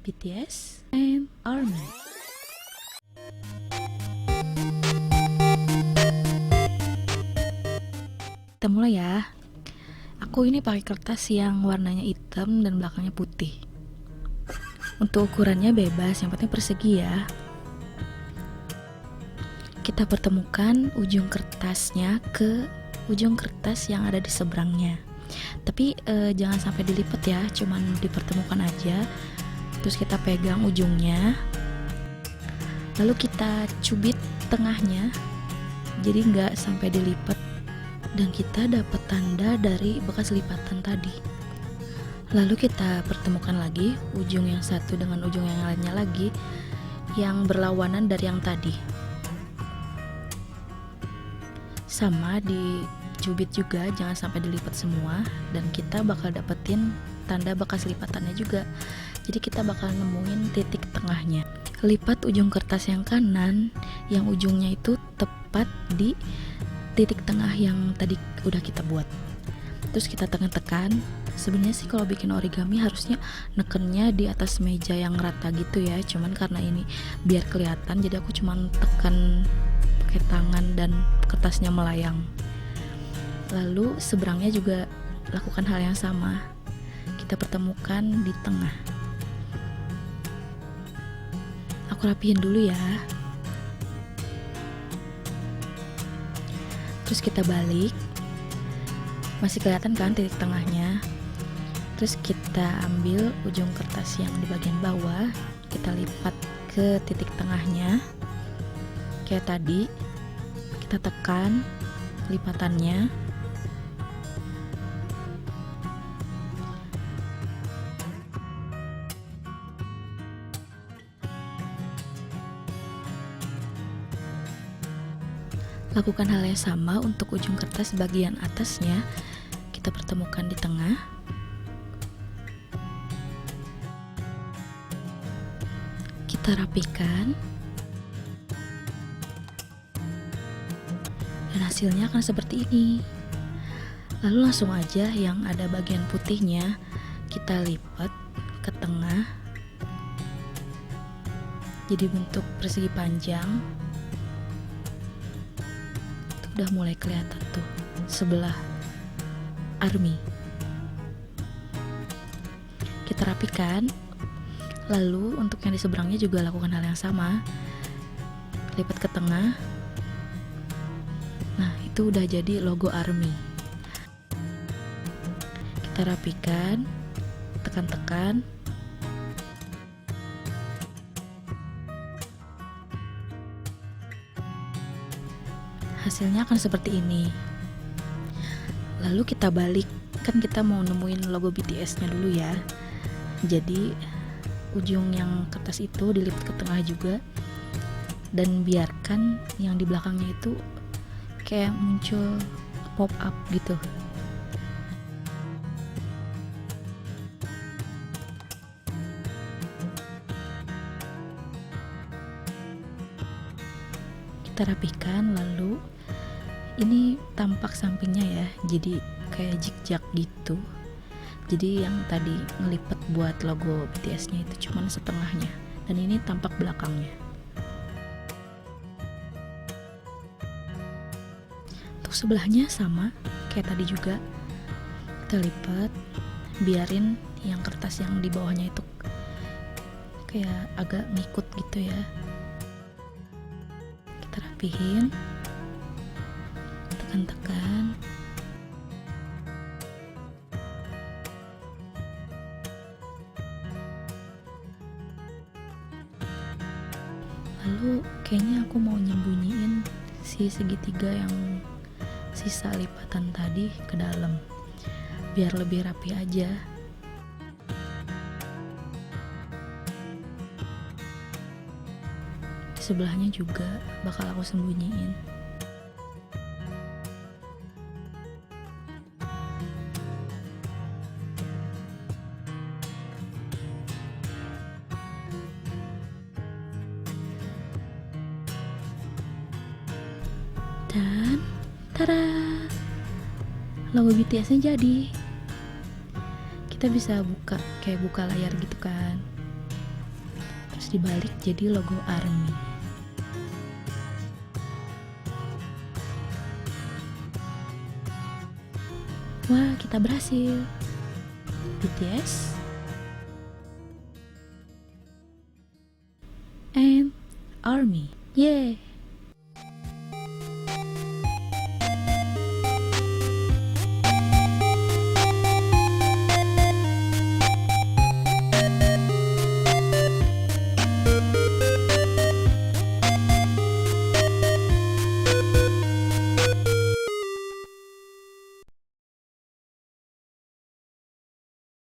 BTS and ARMY. Kita mulai ya. Aku ini pakai kertas yang warnanya hitam dan belakangnya putih. Untuk ukurannya bebas, yang penting persegi ya. Kita pertemukan ujung kertasnya ke ujung kertas yang ada di seberangnya. Tapi jangan sampai dilipat ya, cuman dipertemukan aja. Terus kita pegang ujungnya, lalu kita cubit tengahnya, jadi nggak sampai dilipat, dan kita dapat tanda dari bekas lipatan tadi. Lalu kita pertemukan lagi ujung yang satu dengan ujung yang lainnya lagi, yang berlawanan dari yang tadi. Sama dicubit juga, jangan sampai dilipat semua, dan kita bakal dapetin tanda bekas lipatannya juga. Jadi kita bakal nemuin titik tengahnya. Lipat ujung kertas yang kanan, yang ujungnya itu tepat di titik tengah yang tadi udah kita buat. Terus kita tekan-tekan. Sebenarnya sih kalau bikin origami harusnya nekennya di atas meja yang rata gitu ya. Cuman karena ini biar kelihatan, jadi aku cuman tekan pakai tangan dan kertasnya melayang. Lalu seberangnya juga lakukan hal yang sama. Kita pertemukan di tengah. Aku rapihin dulu ya. Terus kita balik. Masih kelihatan kan titik tengahnya. Terus kita ambil ujung kertas yang di bagian bawah, kita lipat ke titik tengahnya. Kayak tadi, kita tekan lipatannya. Lakukan hal yang sama untuk ujung kertas bagian atasnya. Kita pertemukan di tengah. Kita rapikan. Dan hasilnya akan seperti ini. Lalu langsung aja yang ada bagian putihnya kita lipat ke tengah. Jadi bentuk persegi panjang. Udah mulai kelihatan tuh sebelah ARMY. Kita rapikan. Lalu untuk yang di seberangnya juga lakukan hal yang sama. Lipat ke tengah. Nah, itu udah jadi logo ARMY. Kita rapikan, tekan-tekan. Hasilnya akan seperti ini. Lalu kita balik, kan kita mau nemuin logo BTS-nya dulu ya. Jadi ujung yang kertas itu dilipat ke tengah juga, dan biarkan yang di belakangnya itu kayak muncul pop up gitu. Kita rapikan, lalu ini tampak sampingnya ya, jadi kayak zigzag gitu. Jadi yang tadi ngelipet buat logo BTS-nya itu cuman setengahnya, dan ini tampak belakangnya. Untuk sebelahnya sama kayak tadi juga, kita lipat, biarin yang kertas yang di bawahnya itu kayak agak ngikut gitu ya. Kita rapihin, tekan-tekan. Lalu kayaknya aku mau nyembunyiin si segitiga yang sisa lipatan tadi ke dalam, biar lebih rapi aja. Di sebelahnya juga bakal aku sembunyiin. Dan tada, logo BTS-nya jadi. Kita bisa buka kayak buka layar gitu kan. terus dibalik jadi logo ARMY. Wah, kita berhasil. BTS and ARMY. Yeay.